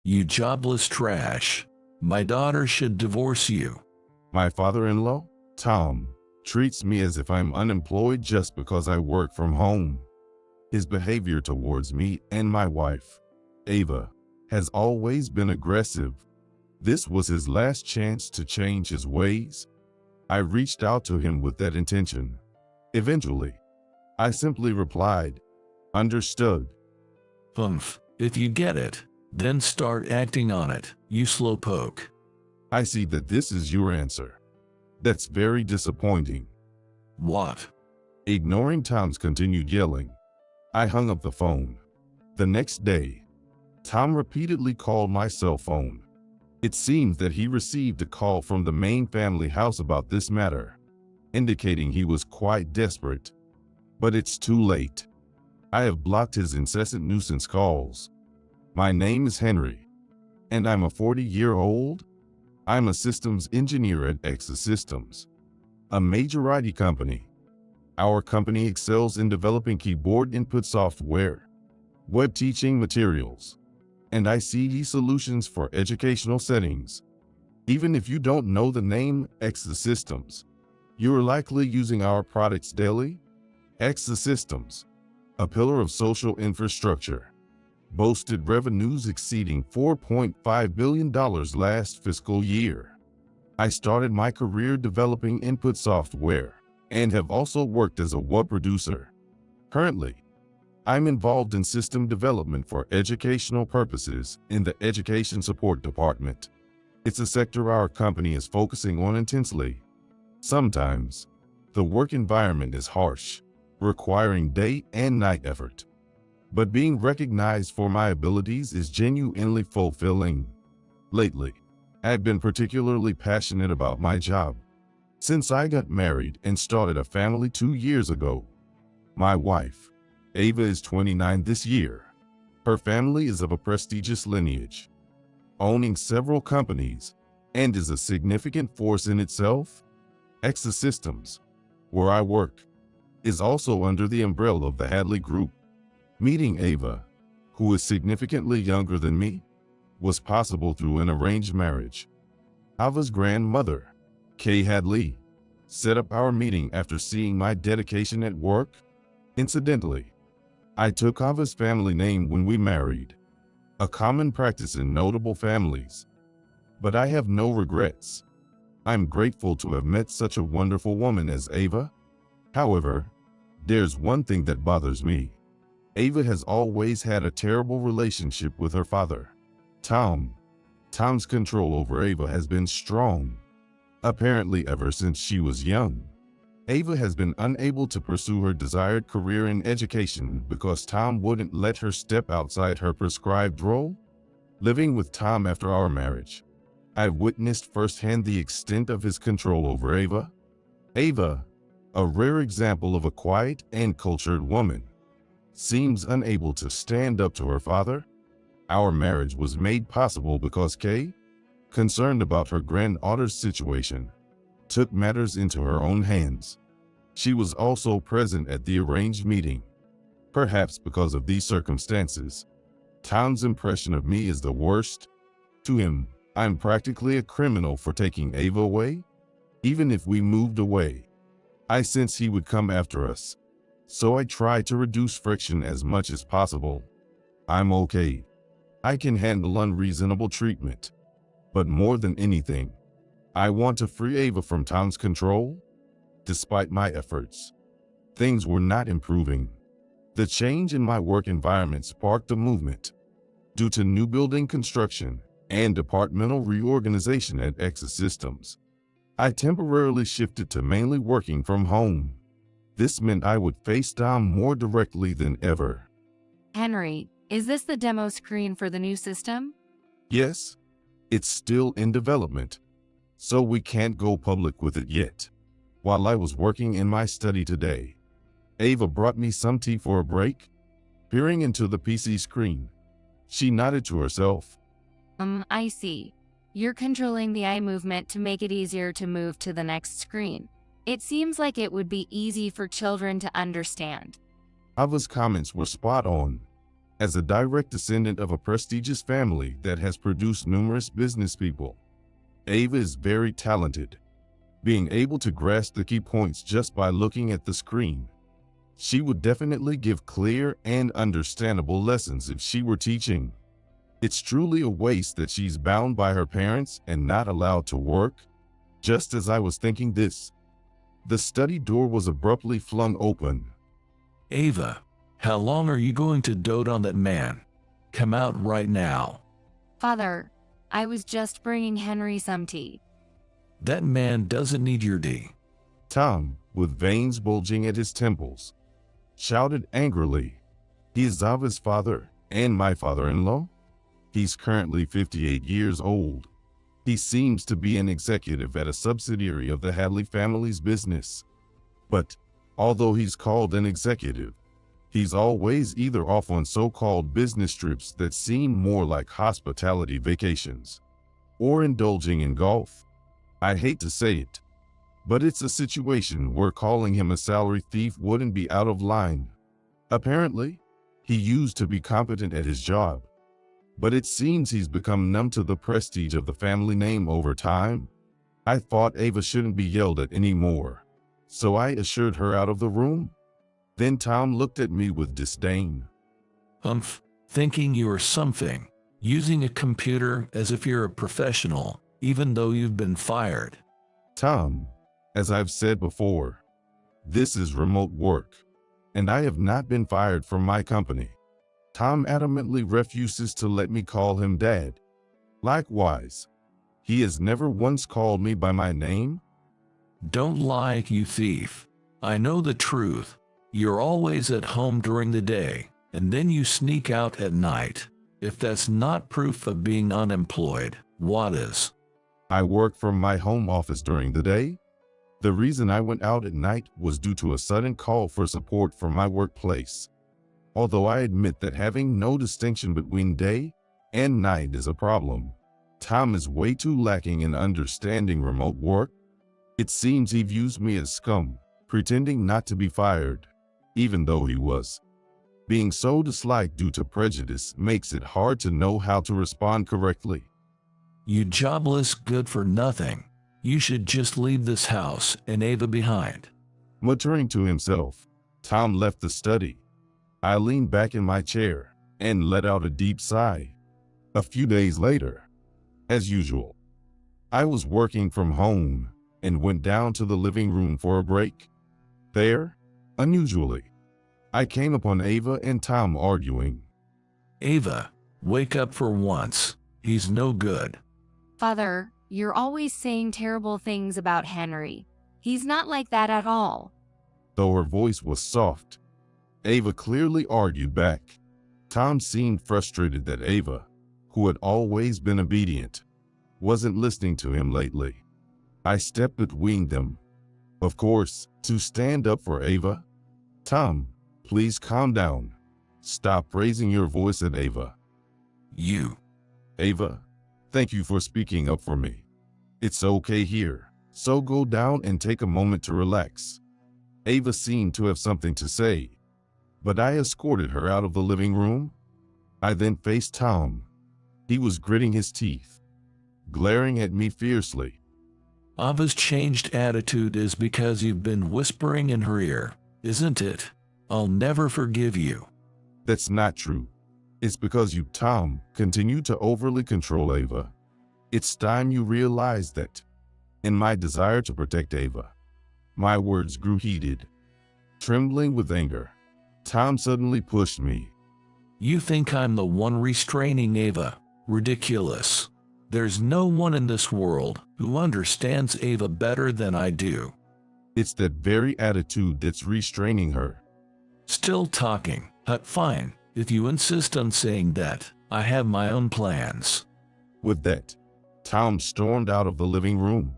You jobless trash. My daughter should divorce you. My father-in-law, Tom, treats me as if I'm unemployed just because I work from home. His behavior towards me and my wife, Ava, has always been aggressive. This was his last chance to change his ways. I reached out to him with that intention. Eventually, I simply replied, "Understood." If you get it, then start acting on it, you slowpoke. I see that this is your answer. That's very disappointing. What? Ignoring Tom's continued yelling, I hung up the phone. The next day, Tom repeatedly called my cell phone. It seems that he received a call from the main family house about this matter, indicating he was quite desperate. But it's too late. I have blocked his incessant nuisance calls. My name is Henry, and I'm a 40-year-old. I'm a systems engineer at Systems, a major IT company. Our company excels in developing keyboard input software, web teaching materials, and ICT solutions for educational settings. Even if you don't know the name Systems, you are likely using our products daily. Systems, a pillar of social infrastructure, boasted revenues exceeding $4.5 billion last fiscal year. I started my career developing input software and have also worked as a web producer. Currently, I'm involved in system development for educational purposes in the Education Support Department. It's a sector our company is focusing on intensely. Sometimes, the work environment is harsh, requiring day and night effort. But being recognized for my abilities is genuinely fulfilling. Lately, I've been particularly passionate about my job. Since I got married and started a family 2 years ago, my wife, Ava, is 29 this year. Her family is of a prestigious lineage, owning several companies, and is a significant force in itself. Systems, where I work, is also under the umbrella of the Hadley Group. Meeting Ava, who is significantly younger than me, was possible through an arranged marriage. Ava's grandmother, Kay Hadley, set up our meeting after seeing my dedication at work. Incidentally, I took Ava's family name when we married, a common practice in notable families. But I have no regrets. I'm grateful to have met such a wonderful woman as Ava. However, there's one thing that bothers me. Ava has always had a terrible relationship with her father, Tom. Tom's control over Ava has been strong. Apparently ever since she was young, Ava has been unable to pursue her desired career in education because Tom wouldn't let her step outside her prescribed role. Living with Tom after our marriage, I've witnessed firsthand the extent of his control over Ava. Ava, a rare example of a quiet and cultured woman, seems unable to stand up to her father. Our marriage was made possible because Kay, concerned about her granddaughter's situation, took matters into her own hands. She was also present at the arranged meeting. Perhaps because of these circumstances, Tom's impression of me is the worst. To him, I'm practically a criminal for taking Ava away. Even if we moved away, I sense he would come after us. So I try to reduce friction as much as possible. I'm okay. I can handle unreasonable treatment. But more than anything, I want to free Ava from Tom's control. Despite my efforts, things were not improving. The change in my work environment sparked a movement. Due to new building construction and departmental reorganization at Systems, I temporarily shifted to mainly working from home. This meant I would face Tom more directly than ever. Henry, is this the demo screen for the new system? Yes, it's still in development, so we can't go public with it yet. While I was working in my study today, Ava brought me some tea for a break. Peering into the PC screen, she nodded to herself. I see. You're controlling the eye movement to make it easier to move to the next screen. It seems like it would be easy for children to understand. Ava's comments were spot on. As a direct descendant of a prestigious family that has produced numerous business people, Ava is very talented, being able to grasp the key points just by looking at the screen. She would definitely give clear and understandable lessons if she were teaching. It's truly a waste that she's bound by her parents and not allowed to work. Just as I was thinking this, the study door was abruptly flung open. Ava, how long are you going to dote on that man? Come out right now. Father, I was just bringing Henry some tea. That man doesn't need your tea. Tom, with veins bulging at his temples, shouted angrily. He is Ava's father and my father-in-law. He's currently 58 years old. He seems to be an executive at a subsidiary of the Hadley family's business. But, although he's called an executive, he's always either off on so-called business trips that seem more like hospitality vacations, or indulging in golf. I hate to say it, but it's a situation where calling him a salary thief wouldn't be out of line. Apparently, he used to be competent at his job, but it seems he's become numb to the prestige of the family name over time. I thought Ava shouldn't be yelled at anymore, so I ushered her out of the room. Then Tom looked at me with disdain. Thinking you are something, using a computer as if you're a professional, even though you've been fired. Tom, as I've said before, this is remote work, and I have not been fired from my company. Tom adamantly refuses to let me call him Dad. Likewise, he has never once called me by my name. Don't lie, you thief. I know the truth. You're always at home during the day, and then you sneak out at night. If that's not proof of being unemployed, what is? I work from my home office during the day. The reason I went out at night was due to a sudden call for support from my workplace. Although I admit that having no distinction between day and night is a problem, Tom is way too lacking in understanding remote work. It seems he views me as scum, pretending not to be fired, even though he was. Being so disliked due to prejudice makes it hard to know how to respond correctly. You jobless good for nothing. You should just leave this house and Ava behind. Muttering to himself, Tom left the study. I leaned back in my chair and let out a deep sigh. A few days later, as usual, I was working from home and went down to the living room for a break. There, unusually, I came upon Ava and Tom arguing. Ava, wake up for once. He's no good. Father, you're always saying terrible things about Henry. He's not like that at all. Though her voice was soft, Ava clearly argued back. Tom seemed frustrated that Ava, who had always been obedient, wasn't listening to him lately. I stepped between them, of course, to stand up for Ava. Tom, please calm down. Stop raising your voice at Ava. You. Ava, thank you for speaking up for me. It's okay here, so go down and take a moment to relax. Ava seemed to have something to say, but I escorted her out of the living room. I then faced Tom. He was gritting his teeth, glaring at me fiercely. Ava's changed attitude is because you've been whispering in her ear, isn't it? I'll never forgive you. That's not true. It's because you, Tom, continue to overly control Ava. It's time you realize that. In my desire to protect Ava, my words grew heated. Trembling with anger, Tom suddenly pushed me. You think I'm the one restraining Ava? Ridiculous. There's no one in this world who understands Ava better than I do. It's that very attitude that's restraining her. Still talking? Fine. If you insist on saying that, I have my own plans. With that, Tom stormed out of the living room.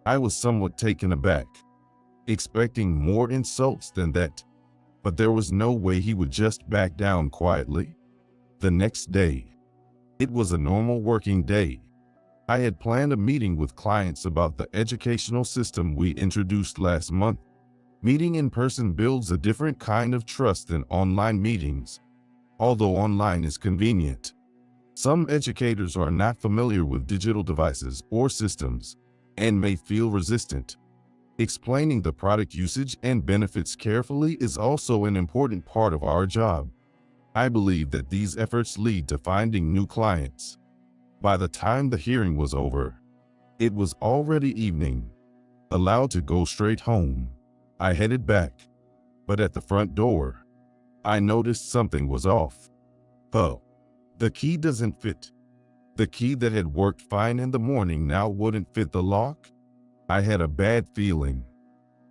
I was somewhat taken aback, expecting more insults than that, but there was no way he would just back down quietly. The next day, it was a normal working day. I had planned a meeting with clients about the educational system we introduced last month. Meeting in person builds a different kind of trust than online meetings. although online is convenient. Some educators are not familiar with digital devices or systems and may feel resistant. Explaining the product usage and benefits carefully is also an important part of our job. I believe that these efforts lead to finding new clients. By the time the hearing was over, it was already evening. Allowed to go straight home, I headed back. But at the front door, I noticed something was off. Oh, the key doesn't fit. The key that had worked fine in the morning now wouldn't fit the lock. I had a bad feeling.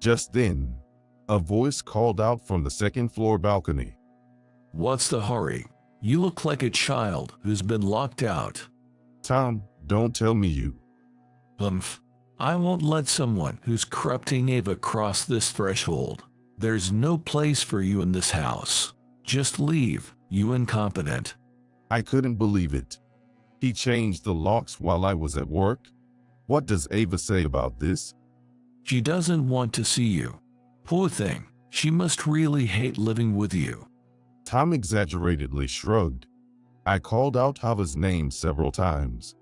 Just then, a voice called out from the second-floor balcony. What's the hurry? You look like a child who's been locked out. Tom, don't tell me you. Humph. I won't let someone who's corrupting Ava cross this threshold. There's no place for you in this house. Just leave, you incompetent. I couldn't believe it. He changed the locks while I was at work? What does Ava say about this? She doesn't want to see you. Poor thing, she must really hate living with you. Tom exaggeratedly shrugged. I called out Ava's name several times,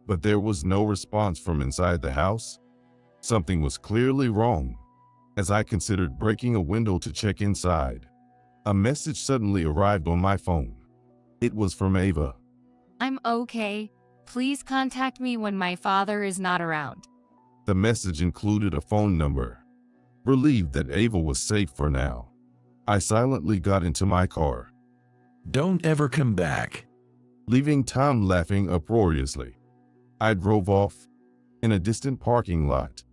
but there was no response from inside the house. Something was clearly wrong. As I considered breaking a window to check inside, a message suddenly arrived on my phone. It was from Ava. I'm okay. Please contact me when my father is not around. The message included a phone number. Relieved that Ava was safe for now, I silently got into my car. Don't ever come back. Leaving Tom laughing uproariously, I drove off. In a distant parking lot,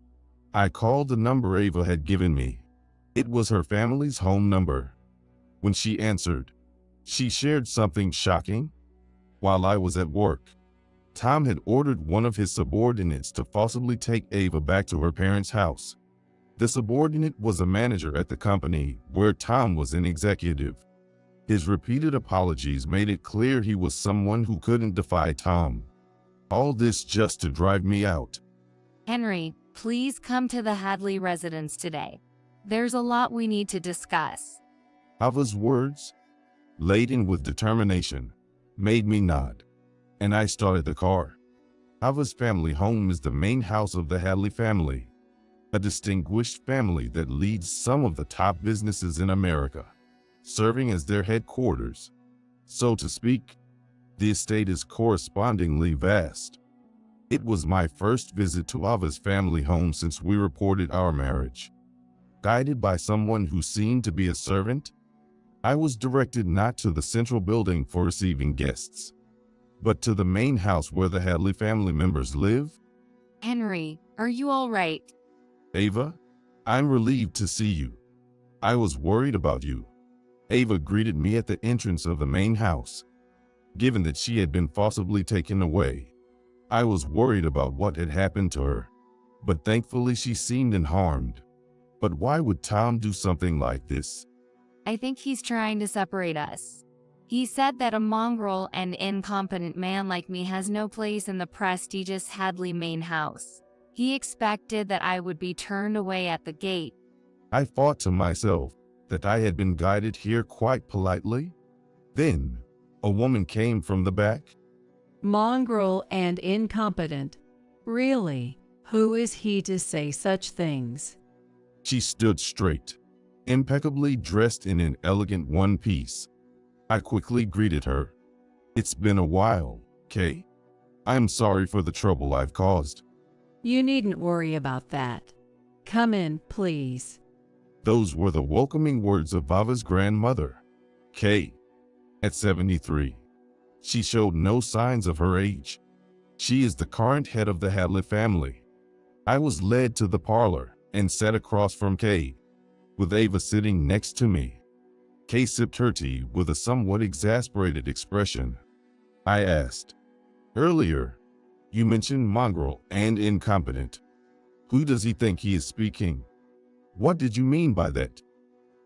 I called the number Ava had given me. It was her family's home number. When she answered, she shared something shocking. While I was at work, Tom had ordered one of his subordinates to forcibly take Ava back to her parents' house. The subordinate was a manager at the company where Tom was an executive. His repeated apologies made it clear he was someone who couldn't defy Tom. All this just to drive me out. Henry, please come to the Hadley residence today. There's a lot we need to discuss. Ava's words, laden with determination, made me nod, and I started the car. Ava's family home is the main house of the Hadley family, a distinguished family that leads some of the top businesses in America, serving as their headquarters. So to speak, the estate is correspondingly vast. It was my first visit to Ava's family home since we reported our marriage. Guided by someone who seemed to be a servant, I was directed not to the central building for receiving guests, but to the main house where the Hadley family members live. Henry, are you all right? Ava, I'm relieved to see you. I was worried about you. Ava greeted me at the entrance of the main house. Given that she had been forcibly taken away, I was worried about what had happened to her, but thankfully she seemed unharmed. But why would Tom do something like this? I think he's trying to separate us. He said that a mongrel and incompetent man like me has no place in the prestigious Hadley main house. He expected that I would be turned away at the gate. I thought to myself that I had been guided here quite politely. Then, a woman came from the back. Mongrel and incompetent. Really, who is he to say such things? She stood straight, impeccably dressed in an elegant one-piece. I quickly greeted her. It's been a while, Kay. I'm sorry for the trouble I've caused. You needn't worry about that. Come in, please. Those were the welcoming words of Ava's grandmother, Kay. At 73, she showed no signs of her age. She is the current head of the Hadley family. I was led to the parlor and sat across from Kay, with Ava sitting next to me. Kay sipped her tea with a somewhat exasperated expression. I asked, earlier, you mentioned mongrel and incompetent. Who does he think he is speaking? What did you mean by that?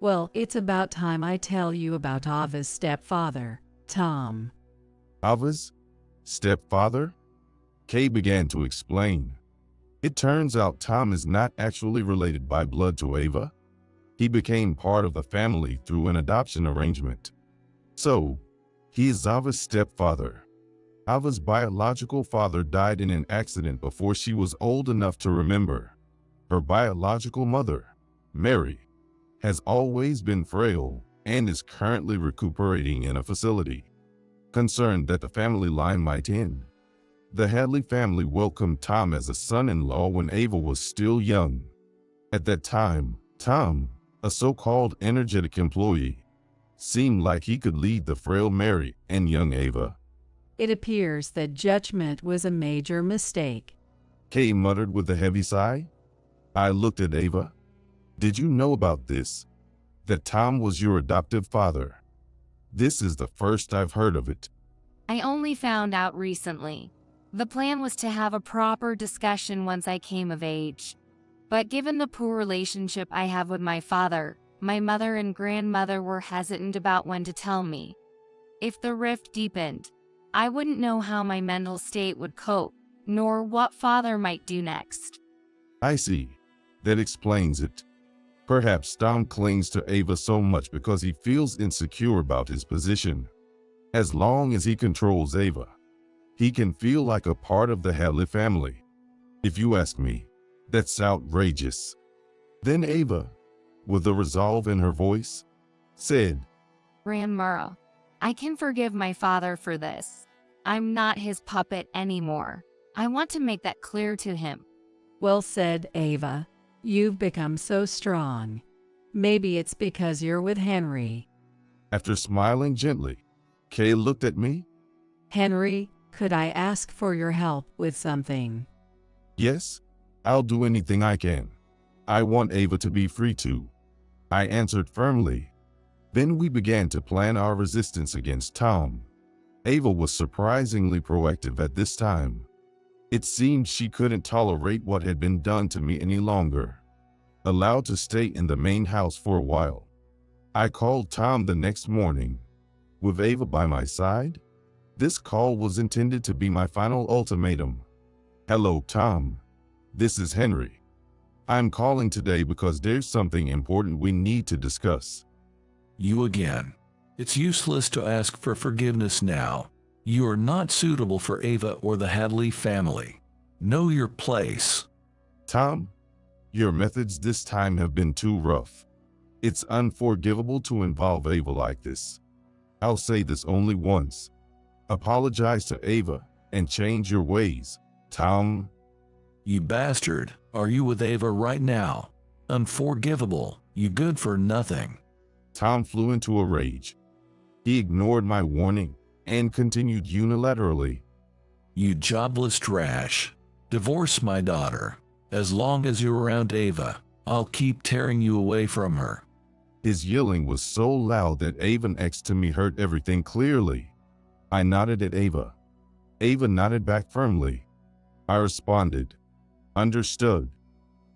Well, it's about time I tell you about Ava's stepfather, Tom. Ava's stepfather? Kay began to explain. It turns out Tom is not actually related by blood to Ava. He became part of the family through an adoption arrangement. So, he is Ava's stepfather. Ava's biological father died in an accident before she was old enough to remember. Her biological mother, Mary, has always been frail and is currently recuperating in a facility. Concerned that the family line might end, the Hadley family welcomed Tom as a son-in-law when Ava was still young. At that time, Tom, a so-called energetic employee, seemed like he could lead the frail Mary and young Ava. It appears that judgment was a major mistake. Kay muttered with a heavy sigh. I looked at Ava. Did you know about this? That Tom was your adoptive father? This is the first I've heard of it. I only found out recently. The plan was to have a proper discussion once I came of age. But given the poor relationship I have with my father, my mother and grandmother were hesitant about when to tell me. If the rift deepened, I wouldn't know how my mental state would cope, nor what father might do next. I see. That explains it. Perhaps Tom clings to Ava so much because he feels insecure about his position. As long as he controls Ava, he can feel like a part of the Hadley family. If you ask me, that's outrageous. Then Ava, with the resolve in her voice, said, Grandma, I can forgive my father for this. I'm not his puppet anymore. I want to make that clear to him. Well said, Ava. You've become so strong. Maybe it's because you're with Henry. After smiling gently, Kay looked at me. Henry, could I ask for your help with something? Yes, I'll do anything I can. I want Ava to be free too, I answered firmly. Then we began to plan our resistance against Tom. Ava was surprisingly proactive at this time. It seemed she couldn't tolerate what had been done to me any longer. Allowed to stay in the main house for a while, I called Tom the next morning. With Ava by my side, this call was intended to be my final ultimatum. Hello, Tom. This is Henry. I'm calling today because there's something important we need to discuss. You again. It's useless to ask for forgiveness now. You are not suitable for Ava or the Hadley family. Know your place. Tom, your methods this time have been too rough. It's unforgivable to involve Ava like this. I'll say this only once. Apologize to Ava and change your ways, Tom. You bastard. Are you with Ava right now? Unforgivable. You good for nothing. Tom flew into a rage. He ignored my warning and continued unilaterally. You jobless trash. Divorce my daughter. As long as you're around Ava, I'll keep tearing you away from her. His yelling was so loud that Ava next to me heard everything clearly. I nodded at Ava. Ava nodded back firmly. I responded, understood.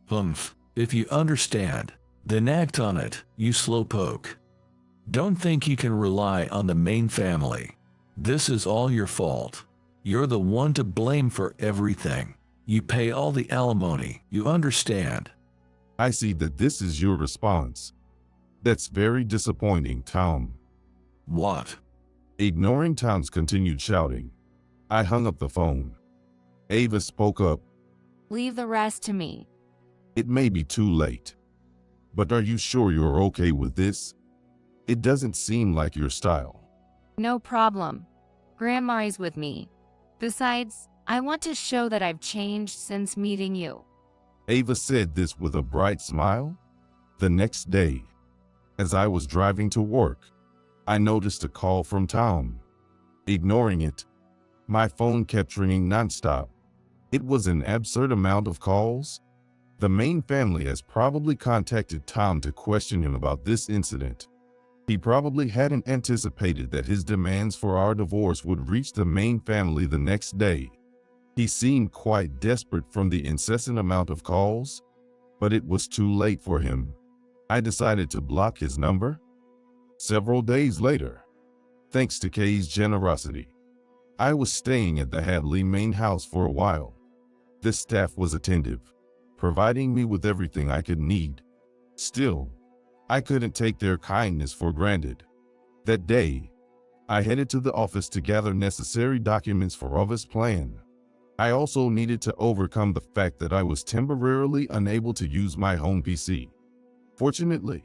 Humph. If you understand, then act on it, you slowpoke. Don't think you can rely on the main family. This is all your fault. You're the one to blame for everything. You pay all the alimony, you understand? I see that this is your response. That's very disappointing, Tom. What? Ignoring Tom's continued shouting, I hung up the phone. Ava spoke up. Leave the rest to me. It may be too late. But are you sure you're okay with this? It doesn't seem like your style. No problem. Grandma is with me. Besides, I want to show that I've changed since meeting you. Ava said this with a bright smile. The next day, as I was driving to work, I noticed a call from Tom. Ignoring it, my phone kept ringing nonstop. It was an absurd amount of calls. The main family has probably contacted Tom to question him about this incident. He probably hadn't anticipated that his demands for our divorce would reach the main family the next day. He seemed quite desperate from the incessant amount of calls, but it was too late for him. I decided to block his number. Several days later, thanks to Kay's generosity, I was staying at the Hadley main house for a while. The staff was attentive, providing me with everything I could need. Still, I couldn't take their kindness for granted. That day, I headed to the office to gather necessary documents for Ava's plan. I also needed to overcome the fact that I was temporarily unable to use my home PC. Fortunately,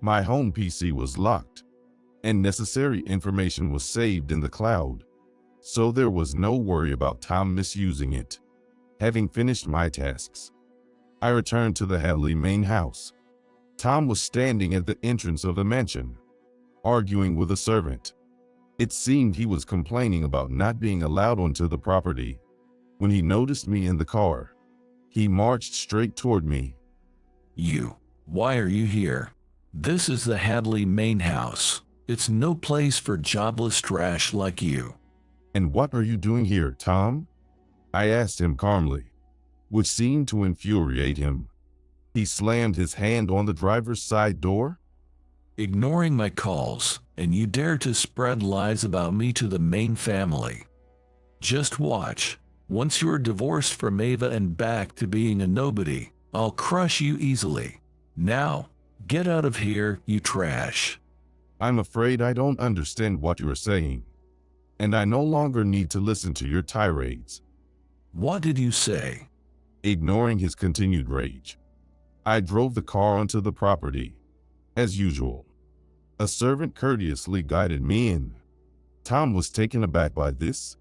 my home PC was locked, and necessary information was saved in the cloud, so there was no worry about Tom misusing it. Having finished my tasks, I returned to the Hadley main house. Tom was standing at the entrance of the mansion, arguing with a servant. It seemed he was complaining about not being allowed onto the property. When he noticed me in the car, he marched straight toward me. Why are you here? This is the Hadley main house. It's no place for jobless trash like you. And what are you doing here, Tom? I asked him calmly, which seemed to infuriate him. He slammed his hand on the driver's side door. Ignoring my calls, and you dare to spread lies about me to the main family. Just watch. Once you're divorced from Ava and back to being a nobody, I'll crush you easily. Now, get out of here, you trash. I'm afraid I don't understand what you're saying, and I no longer need to listen to your tirades. What did you say? Ignoring his continued rage, I drove the car onto the property. As usual, a servant courteously guided me in. Tom was taken aback by this.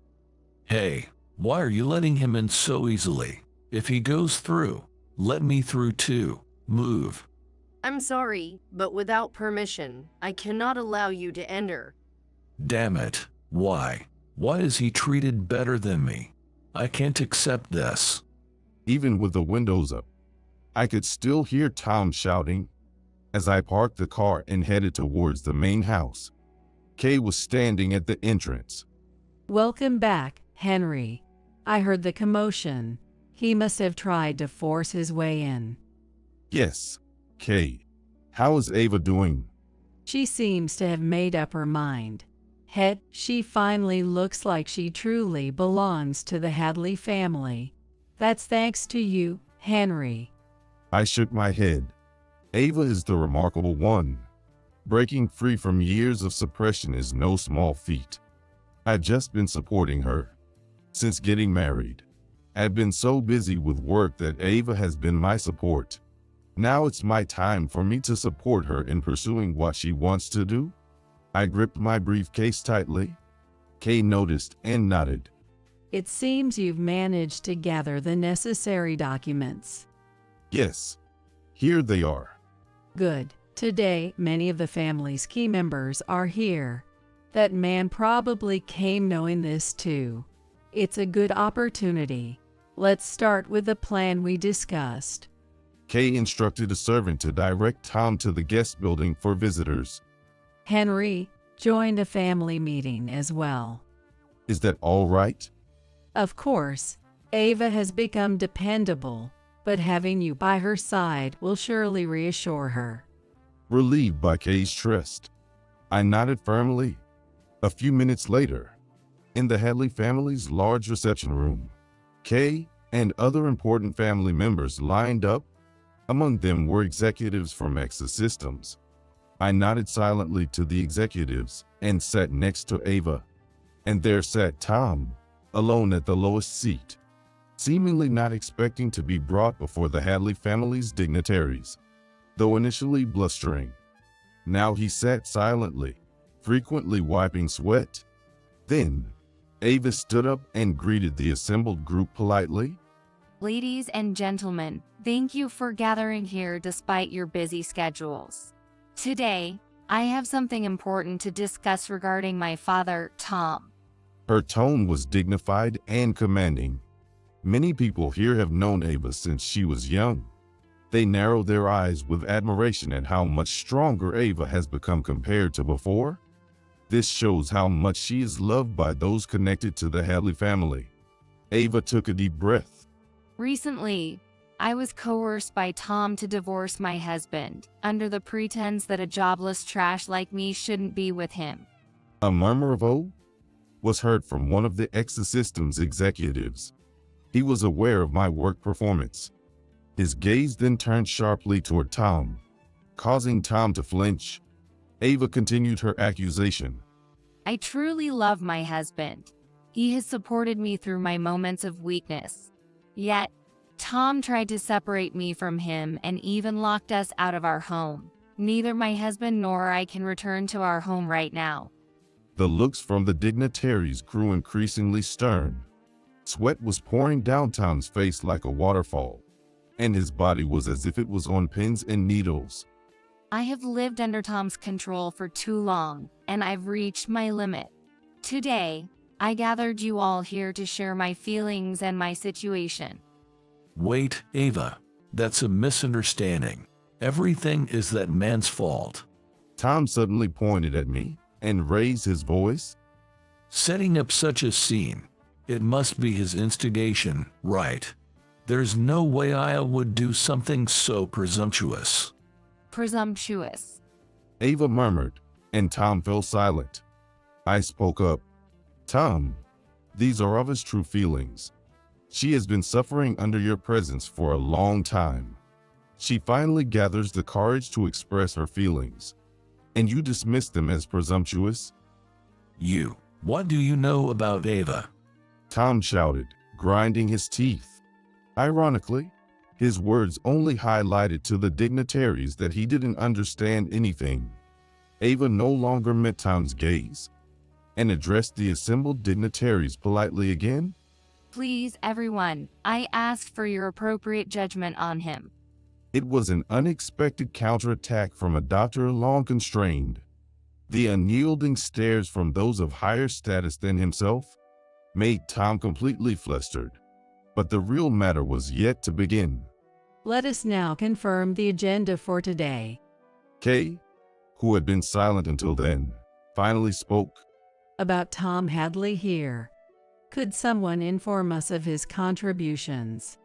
Hey, why are you letting him in so easily? If he goes through, let me through too. Move. I'm sorry, but without permission, I cannot allow you to enter. Damn it. Why? Why is he treated better than me? I can't accept this. Even with the windows up, I could still hear Tom shouting. As I parked the car and headed towards the main house, Kay was standing at the entrance. Welcome back, Henry. I heard the commotion. He must have tried to force his way in. Yes, Kay. How is Ava doing? She seems to have made up her mind. Heck, she finally looks like she truly belongs to the Hadley family. That's thanks to you, Henry. I shook my head. Ava is the remarkable one. Breaking free from years of suppression is no small feat. I've just been supporting her. Since getting married, I've been so busy with work that Ava has been my support. Now it's my time for me to support her in pursuing what she wants to do. I gripped my briefcase tightly. Kay noticed and nodded. It seems you've managed to gather the necessary documents. Yes, here they are. Good. Today, many of the family's key members are here. That man probably came knowing this too. It's a good opportunity. Let's start with the plan we discussed. Kay instructed a servant to direct Tom to the guest building for visitors. Henry joined a family meeting as well. Is that all right? Of course, Ava has become dependable, but having you by her side will surely reassure her. Relieved by Kay's trust, I nodded firmly. A few minutes later, in the Hadley family's large reception room, Kay and other important family members lined up. Among them were executives from Access Systems. I nodded silently to the executives and sat next to Ava. And there sat Tom, alone at the lowest seat, seemingly not expecting to be brought before the Hadley family's dignitaries. Though initially blustering, now he sat silently, frequently wiping sweat. Then, Ava stood up and greeted the assembled group politely. Ladies and gentlemen, thank you for gathering here despite your busy schedules. Today, I have something important to discuss regarding my father, Tom. Her tone was dignified and commanding. Many people here have known Ava since she was young. They narrow their eyes with admiration at how much stronger Ava has become compared to before. This shows how much she is loved by those connected to the Hadley family. Ava took a deep breath. Recently, I was coerced by Tom to divorce my husband, under the pretense that a jobless trash like me shouldn't be with him. A murmur of "oh" was heard from one of the Access Systems executives. He was aware of my work performance. His gaze then turned sharply toward Tom, causing Tom to flinch. Ava continued her accusation. I truly love my husband. He has supported me through my moments of weakness. Yet, Tom tried to separate me from him and even locked us out of our home. Neither my husband nor I can return to our home right now. The looks from the dignitaries grew increasingly stern. Sweat was pouring down Tom's face like a waterfall, and his body was as if it was on pins and needles. I have lived under Tom's control for too long, and I've reached my limit. Today, I gathered you all here to share my feelings and my situation. Wait, Ava. That's a misunderstanding. Everything is that man's fault. Tom suddenly pointed at me and raised his voice. Setting up such a scene. It must be his instigation, right? There's no way I would do something so presumptuous. Presumptuous. Ava murmured, and Tom fell silent. I spoke up. Tom, these are Ava's true feelings. She has been suffering under your presence for a long time. She finally gathers the courage to express her feelings, and you dismiss them as presumptuous? What do you know about Ava? Tom shouted, grinding his teeth. Ironically, his words only highlighted to the dignitaries that he didn't understand anything. Ava no longer met Tom's gaze and addressed the assembled dignitaries politely again. Please, everyone, I asked for your appropriate judgment on him. It was an unexpected counterattack from a doctor long constrained. The unyielding stares from those of higher status than himself made Tom completely flustered. But the real matter was yet to begin. Let us now confirm the agenda for today. Kay, who had been silent until then, finally spoke. About Tom Hadley here. Could someone inform us of his contributions?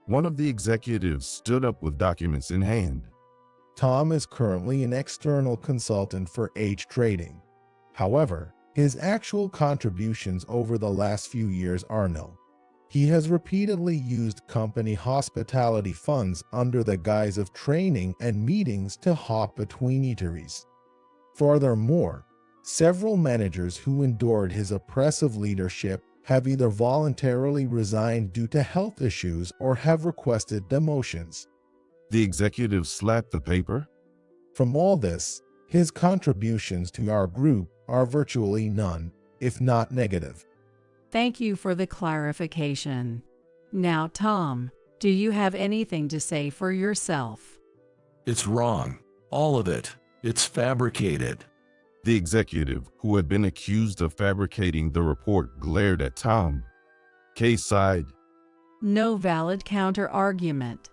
One of the executives stood up with documents in hand. Tom is currently an external consultant for H Trading. However, his actual contributions over the last few years are nil. He has repeatedly used company hospitality funds under the guise of training and meetings to hop between eateries. Furthermore, several managers who endured his oppressive leadership have either voluntarily resigned due to health issues or have requested demotions. The executive slapped the paper. From all this, his contributions to our group are virtually none, if not negative. Thank you for the clarification. Now, Tom, do you have anything to say for yourself? It's wrong. All of it. It's fabricated. The executive, who had been accused of fabricating the report, glared at Tom. Kay sighed. No valid counter-argument.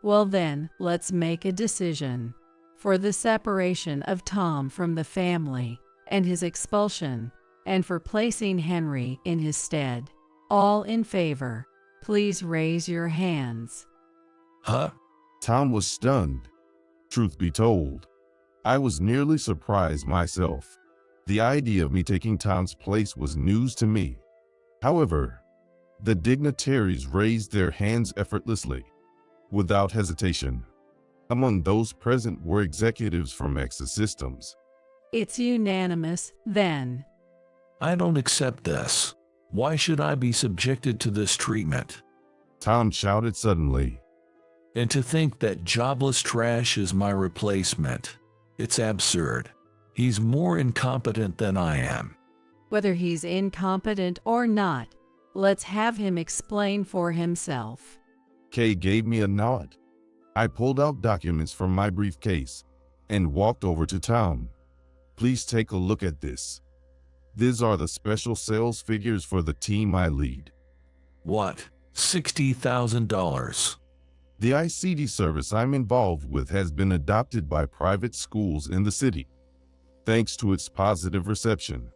Well then, let's make a decision. For the separation of Tom from the family and his expulsion, and for placing Henry in his stead. All in favor, please raise your hands. Huh? Tom was stunned. Truth be told, I was nearly surprised myself. The idea of me taking Tom's place was news to me. However, the dignitaries raised their hands effortlessly, without hesitation. Among those present were executives from Exis Systems. It's unanimous, then. I don't accept this. Why should I be subjected to this treatment? Tom shouted suddenly. And to think that jobless trash is my replacement. It's absurd. He's more incompetent than I am. Whether he's incompetent or not, let's have him explain for himself. Kay gave me a nod. I pulled out documents from my briefcase and walked over to Tom. Please take a look at this. These are the special sales figures for the team I lead. What? $60,000. The ICT service I'm involved with has been adopted by private schools in the city. Thanks to its positive reception,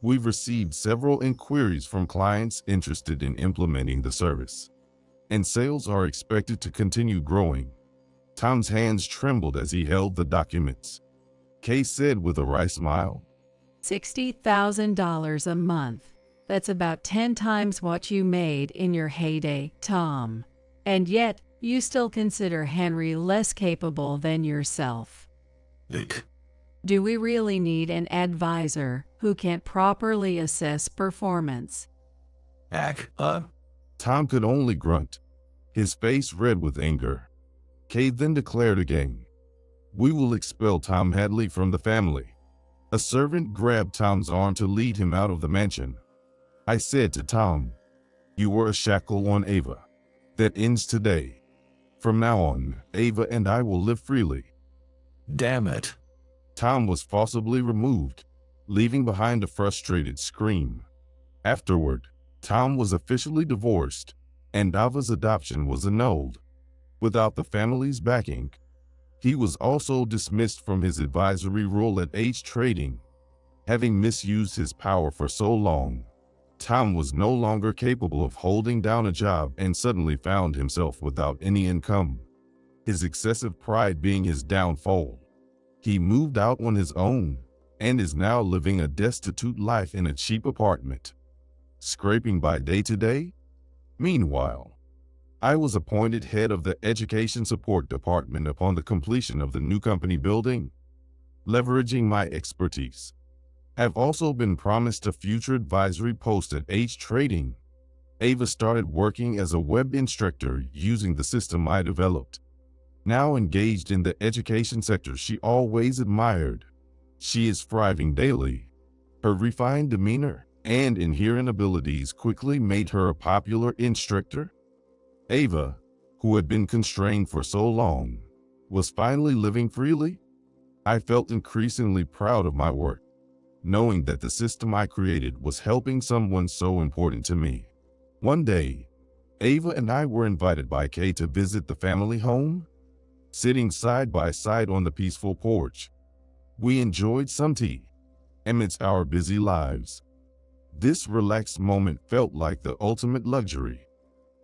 we've received several inquiries from clients interested in implementing the service, and sales are expected to continue growing. Tom's hands trembled as he held the documents. Kay said with a wry smile, $60,000 a month. That's about 10 times what you made in your heyday, Tom. And yet, you still consider Henry less capable than yourself. Do we really need an advisor who can't properly assess performance? Tom could only grunt, his face red with anger. Kay then declared again, "We will expel Tom Hadley from the family." A servant grabbed Tom's arm to lead him out of the mansion. I said to Tom, "You were a shackle on Ava. That ends today. From now on, Ava and I will live freely." Damn it. Tom was forcibly removed, leaving behind a frustrated scream. Afterward, Tom was officially divorced, and Ava's adoption was annulled. Without the family's backing, he was also dismissed from his advisory role at H Trading. Having misused his power for so long, Tom was no longer capable of holding down a job and suddenly found himself without any income, his excessive pride being his downfall. He moved out on his own and is now living a destitute life in a cheap apartment, scraping by day to day. Meanwhile, I was appointed head of the Education Support Department upon the completion of the new company building. Leveraging my expertise, I've also been promised a future advisory post at H Trading. Ava started working as a web instructor using the system I developed. Now engaged in the education sector she always admired, she is thriving daily. Her refined demeanor and inherent abilities quickly made her a popular instructor. Ava, who had been constrained for so long, was finally living freely. I felt increasingly proud of my work, knowing that the system I created was helping someone so important to me. One day, Ava and I were invited by Kay to visit the family home. Sitting side by side on the peaceful porch, we enjoyed some tea amidst our busy lives. This relaxed moment felt like the ultimate luxury.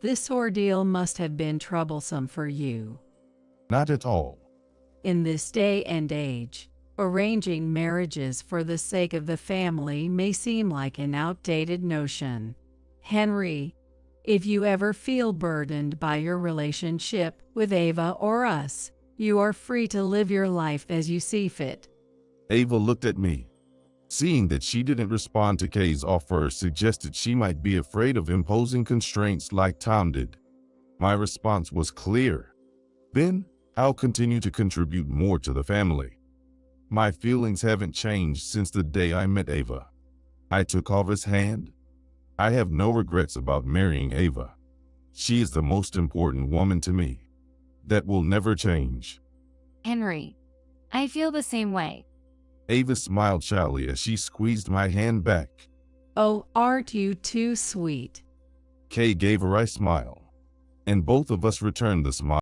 This ordeal must have been troublesome for you. Not at all. In this day and age, arranging marriages for the sake of the family may seem like an outdated notion. Henry, if you ever feel burdened by your relationship with Ava or us, you are free to live your life as you see fit. Ava looked at me. Seeing that she didn't respond to Kay's offer suggested she might be afraid of imposing constraints like Tom did. My response was clear. Then, I'll continue to contribute more to the family. My feelings haven't changed since the day I met Ava. I took Ava's hand. I have no regrets about marrying Ava. She is the most important woman to me. That will never change. Henry, I feel the same way. Ava smiled shyly as she squeezed my hand back. Oh, aren't you too sweet? Kay gave a wry smile, and both of us returned the smile.